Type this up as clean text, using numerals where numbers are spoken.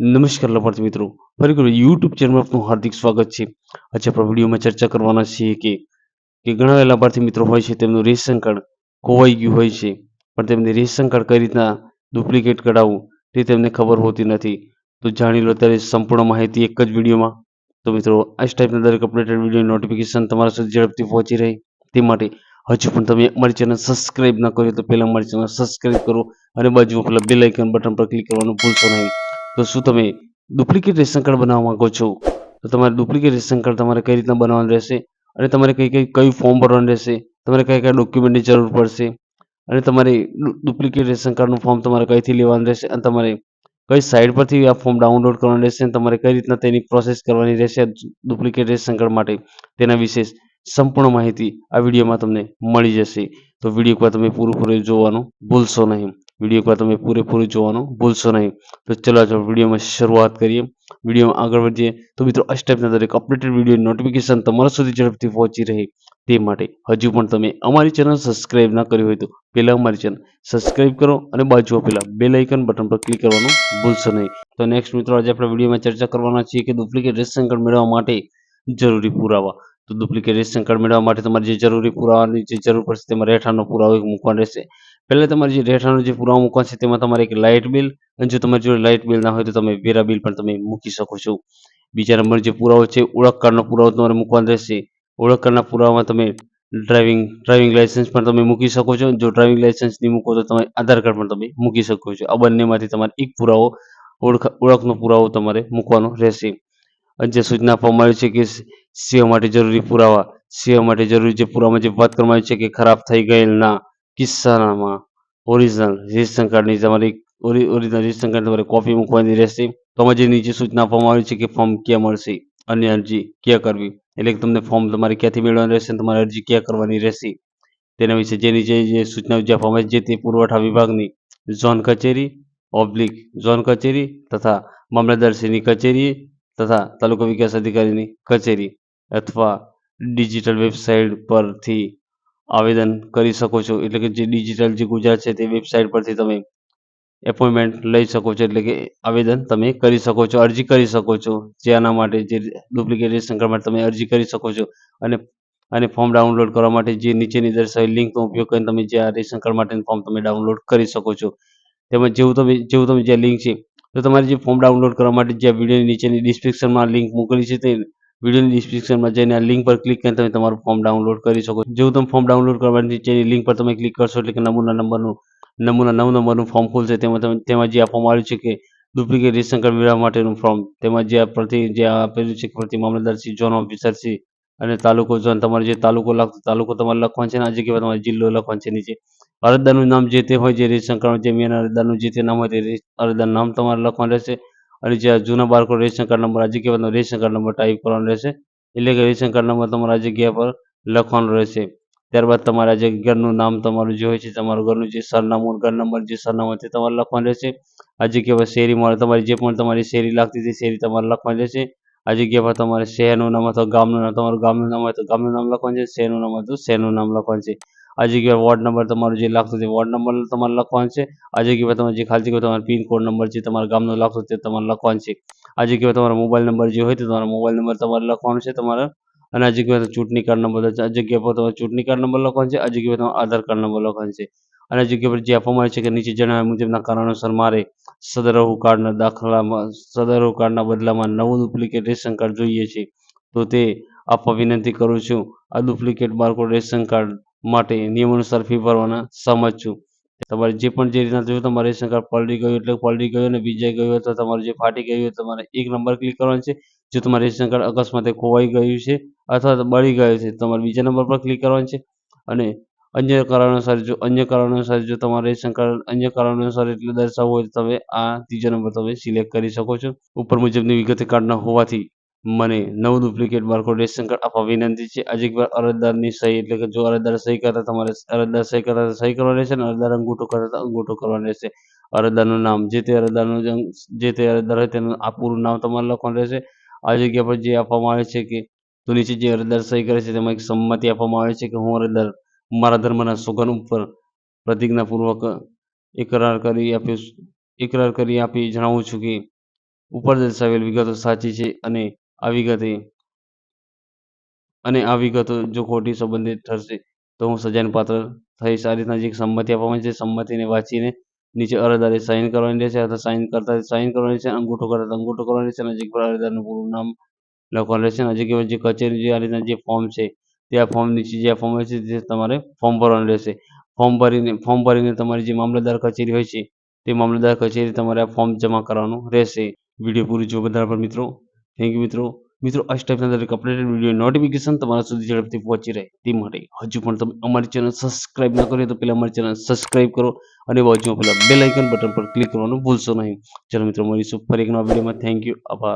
નમસ્કાર લાભાર્થી મિત્રો, ફરી એકવાર યુટ્યુબ ચેનલમાં આપનું હાર્દિક સ્વાગત છે. આજે આપણે વિડીયોમાં ચર્ચા કરવાના છીએ કે ઘણા એવા લાભાર્થી મિત્રો હોય છે તેમનું રેશન કાર્ડ ખોવાઈ ગયું હોય છે, પણ તેમને રેશન કાર્ડ કઈ રીતના ડુપ્લિકેટ કઢાવવું તે તેમને ખબર હોતી નથી. તો જાણી લો ત્યારે સંપૂર્ણ માહિતી એક જ વિડીયોમાં. તો મિત્રો, આ જ ટાઈપના દરેક અપડેટેડ વિડીયો નોટિફિકેશન તમારા સુધી ઝડપથી પહોંચી રહે તે માટે હજુ પણ તમે અમારી ચેનલ સબસ્ક્રાઇબ ન કરી તો પહેલા અમારી ચેનલ સબસ્ક્રાઇબ કરો અને બાજુમાં પેલા બેલ આઇકન બટન પર ક્લિક કરવાનું ભૂલશો નહીં. તો શું તમે ડુપ્લિકેટ રેશન કાર્ડ બનાવવા માંગો છો? તો તમારે ડુપ્લિકેટ રેશન કાર્ડ તમારે કઈ રીતના બનાવવાનું રહેશે અને તમારે કયું ફોર્મ ભરવાનું રહેશે, તમારે કયા ડોક્યુમેન્ટની જરૂર પડશે અને તમારે ડુપ્લિકેટ રેશન કાર્ડનું ફોર્મ તમારે કઈથી લેવાનું રહેશે અને તમારે કઈ સાઇટ પરથી આ ફોર્મ ડાઉનલોડ કરવાનું રહેશે અને તમારે કઈ રીતના તેની પ્રોસેસ કરવાની રહેશે ડુપ્લિકેટ રેશન કાર્ડ માટે, તેના વિશે સંપૂર્ણ માહિતી આ વિડીયોમાં તમને મળી જશે. તો વિડીયો એકવાર તમે પૂરેપૂરું જોવાનું ભૂલશો નહીં. તો ચલો આજે વિડીયોમાં શરૂઆત કરીએ. વિડીયોમાં આગળ વધીએ તો મિત્રો, આ ટાઈપના દરેક અપડેટેડ વિડીયો નોટિફિકેશન તમારા સુધી ઝડપથી પહોંચી રહે તે માટે હજુ પણ તમે અમારી ચેનલ સબસ્ક્રાઇબ ના કરી હોય તો પહેલા અમારી ચેનલ સબસ્ક્રાઇબ કરો અને બાજુમાં પેલા બેલ આઇકન બટન પર ક્લિક કરવાનું ભૂલશો નહીં. તો નેક્સ્ટ મિત્રો, આજે આપણે વિડીયોમાં ચર્ચા કરવાના છીએ કે ડુપ્લિકેટ રેશન કાર્ડ મેળવવા માટે જરૂરી પુરાવા. તો ડુપ્લિકેટ રેશન કાર્ડ મેળવવા માટે તમારે જે જરૂરી પુરાવાની જે જરૂર પડશે તેમાં રહેઠાણનો પુરાવો એક મૂકવાનો રહેશે. પહેલા તમારે જે રહેઠાણનો જે પુરાવો મૂકવાનો છે તેમાં તમારે એક લાઇટ બિલ, અને જો તમારી જોડે લાઇટ બિલ ના હોય તો તમે વેરા બિલ પણ તમે મૂકી શકો છો. બીજા નંબર જે પુરાવો છે, ઓળખ કાર્ડનો પુરાવો તમારે મૂકવાનો રહેશે. ઓળખ કાર્ડના પુરાવામાં તમે ડ્રાઇવિંગ લાઇસન્સ પણ તમે મૂકી શકો છો. જો ડ્રાઇવિંગ લાઇસન્સ નહીં મૂકો તો તમે આધાર કાર્ડ પણ તમે મૂકી શકો છો. આ બંનેમાંથી તમારે એક પુરાવો ઓળખનો પુરાવો તમારે મૂકવાનો રહેશે. અને જે સૂચના આપવામાં આવી છે કે સેવા માટે જરૂરી પુરાવા, સેવા માટે જરૂરી જે પુરાવામાં જે વાત કરવામાં આવી છે કે ખરાબ થઈ ગયેલના કિસ્સામાં ઓરિજિનલ રેશન કાર્ડની તમારી ઓરિજિનલ રેશન કાર્ડ તમારે કોપી મૂકવાની રહેશે. તો આમાં જે નીચે સૂચના આપવામાં આવી છે કે ફોર્મ ક્યાં મળશે અને અરજી ક્યાં કરવી, એટલે કે તમને ફોર્મ તમારે ક્યાંથી મેળવવાનું રહેશે અને તમારે અરજી ક્યાં કરવાની રહેશે તેના વિશે જે નીચે જે સૂચનાઓ જે આપવામાં આવી છે તે પુરવઠા વિભાગની ઝોન કચેરી, ઝોન કચેરી તથા મામલતદારશ્રીની કચેરી તથા તાલુકા વિકાસ અધિકારીની કચેરી અથવા ડિજિટલ વેબસાઇટ પરથી આવેદન કરી શકો છો. એટલે કે જે ડિજિટલ જે ગુજરાત છે તે વેબસાઇટ પરથી તમે એપોઇન્ટમેન્ટ લઈ શકો છો, એટલે કે આવેદન તમે કરી શકો છો, અરજી કરી શકો છો. જે આના માટે જે ડુપ્લિકેટ રેશન કાર્ડ માટે તમે અરજી કરી શકો છો અને ફોર્મ ડાઉનલોડ કરવા માટે જે નીચેની દર્શાવેલી લિંકનો ઉપયોગ કરીને તમે જે આ રેશન કાર્ડ માટેનું ફોર્મ તમે ડાઉનલોડ કરી શકો છો. તેમાં જેવું તમે જે લિંક છે, તો તમારે જે ફોર્મ ડાઉનલોડ કરવા માટે જે વિડીયોની નીચેની ડિસ્ક્રિપ્શનમાં લિંક મોકલી છે તે વિડીયોની ડિસ્ક્રિપ્શનમાં જઈને આ લિંક પર ક્લિક કરીને તમે તમારું ફોર્મ ડાઉનલોડ કરી શકો છો. જેવું તમે ફોર્મ ડાઉનલોડ કરવા નીચેની લિંક પર તમે ક્લિક કરશો એટલે કે નમૂના 9 નંબરનું ફોર્મ ખુલશે. તેમાં જે આપવામાં આવ્યું છે કે ડુપ્લિકેટ રેશન કાર્ડ મેળવવા માટેનું ફોર્મ, તેમાં જે આપેલું છે પ્રતિ મામલતદારશ્રી, ઝોન ઓફિસરશ્રી અને તાલુકો ઝોન, તમારે જે તાલુકો લાગતો તાલુકો તમારે લખવાનો છે અને આ જગ્યાએ તમારે જિલ્લો લખવાનો છે. નીચે અરજદારનું નામ જે તે હોય, જે રેશન કાર્ડ જે મેન અરજદારનું જે તે નામ હોય તે અરજદારનું નામ તમારે લખવાનું રહેશે અને જે જૂના બારકોડ રેશન કાર્ડ નંબર આ જગ્યા પર રેશન કાર્ડ નંબર ટાઈપ કરવાનો રહેશે, એટલે કે રેશન કાર્ડ નંબર તમારે આ જગ્યા પર લખવાનો રહેશે. ત્યારબાદ તમારા જે ઘરનું નામ તમારું જે હોય છે, તમારું ઘરનું જે સરનામું, ઘર નંબર જે સરનામું તે તમારે લખવાનું રહેશે. આ જગ્યા પર શેરીમાં તમારી જે પણ તમારી શેરી લાગતી તે શેરી તમારે લખવાની રહેશે. આ જગ્યા પર તમારે શહેરનું નામ અથવા ગામનું નામ, તમારું ગામનું નામ હોય તો ગામનું નામ લખવાનું છે, શહેરનું નામ હોય તો શહેરનું નામ લખવાનું છે. આ જગ્યાએ વોર્ડ નંબર તમારું જે લાગતું તે વોર્ડ નંબર તમારે લખવાનું છે. આ જગ્યા પર તમારે જે ખાલી જગ્યા તમારો પિનકોડ નંબર જે તમારા ગામનો લાગતો તે તમારે લખવાનું છે. આ જગ્યાએ તમારો મોબાઈલ નંબર જે હોય તો તમારો મોબાઈલ નંબર તમારે લખવાનો છે તમારે. અને આ જગ્યાએ ચૂંટણી કાર્ડ નંબર, આ જગ્યા પર તમારે ચૂંટણી કાર્ડ નંબર લખવાનો છે. આ જગ્યાએ તમારો આધાર કાર્ડ નંબર લખવાનો છે. અને આ જગ્યા પર જે આપવામાં આવે છે કે નીચે જણાવ્યા મુજબના કારણોસર મારે સદરહુ કાર્ડના બદલામાં નવું ડુપ્લિકેટ રેશન કાર્ડ જોઈએ છે, તો તે આપવા વિનંતી કરું છું. આ ડુપ્લિકેટ બારકોડ રેશન કાર્ડ માટે નિયમ અનુસાર ફી ભરવાના સહમત છું. તમારે જે રીતના જો તમારે રેશન કાર્ડ પલળી ગયું એટલે પલળી ગયું અને બીજાઈ ગયું હોય તો તમારું જે ફાટી ગયું હોય તમારે એક નંબર ક્લિક કરવાનો છે. જો તમારે રેશન કાર્ડ અકસ્માતે ખોવાઈ ગયું છે અથવા તો બળી ગયું છે તમારે બીજા નંબર પર ક્લિક કરવાનું છે. અને અન્ય કારણોસર જો તમારે રેશન કાર્ડ અન્ય કારણોસર એટલે દર્શાવવું હોય તો તમે આ ત્રીજો નંબર તમે સિલેક્ટ કરી શકો છો. ઉપર મુજબની વિગતે કાર્ડ ન હોવાથી મને નવું ડુપ્લિકેટ બારકોડ રેશન કાર્ડ આપવા વિનંતી છે. આજે એકવાર અરજદારની સહી, એટલે કે જો અરજદાર સહી કરતા તમારે અરજદાર સહી કરતા સહી કરવાની રહેશે અને અરજદાર અંગૂઠો કરતા અંગૂઠો કરવાનો રહેશે. અરજદારનું નામ, જે તે અરજદાર હોય તેનું આ પૂરું નામ તમારે લખવાનું રહેશે. આ જગ્યા પર જે આપવામાં આવે છે કે તો નીચે જે અરજદાર સહી કરે છે તેમાં એક સંમતિ આપવામાં આવે છે કે હું અરજદાર મારા ધર્મના સોગંદ ઉપર પ્રતિજ્ઞાપૂર્વક એકરાર કરી આપી જણાવું છું કે ઉપર દર્શાવેલ વિગતો સાચી છે અને આ વિગતો જો ખોટી સંબંધિત ઠરશે તો હું સજાને પાત્ર થઈશ. આ રીતના જે સંમતિ આપવામાં છે, સંમતિને વાંચીને નીચે અરજદારે સાઈન કરવાની રહેશે અથવા સાઈન કરતા સાઈન કરવાની રહેશે, અંગૂઠો કરતા અંગૂઠો કરવાનો રહેશે અને નજીક પર અરજદારનું પૂરું નામ લખવાનું રહેશે. અને હજી જે કચેરી જે આ રીતના જે ફોર્મ છે તે આ ફોર્મ નીચે જે આ ફોર્મ હોય છે તે તમારે ફોર્મ ભરવાનું રહેશે. ફોર્મ ભરીને તમારી જે મામલતદાર કચેરી હોય છે તે મામલતદાર કચેરી તમારે આ ફોર્મ જમા કરવાનું રહેશે. વિડીયો પૂરું જોવા બદલ આભાર મિત્રો. થેન્ક યુ મિત્રો. મિત્રો આ ટાઈપના દરેક અપડેટેડ વિડીયો નોટિફિકેશન તમારા સુધી ઝડપથી પહોંચી રહે તે માટે હજુ પણ તમે અમારી ચેનલ સબસ્ક્રાઇબ ન કરી તો પહેલા અમારી ચેનલ સબસ્ક્રાઇબ કરો અને બાજુમાં પેલા બેલ આઇકન બટન પર ક્લિક કરવાનું ભૂલશો નહીં. ચલો મિત્રો મળીશું ફરી એક નવા વિડીયોમાં. Thank you. આભાર.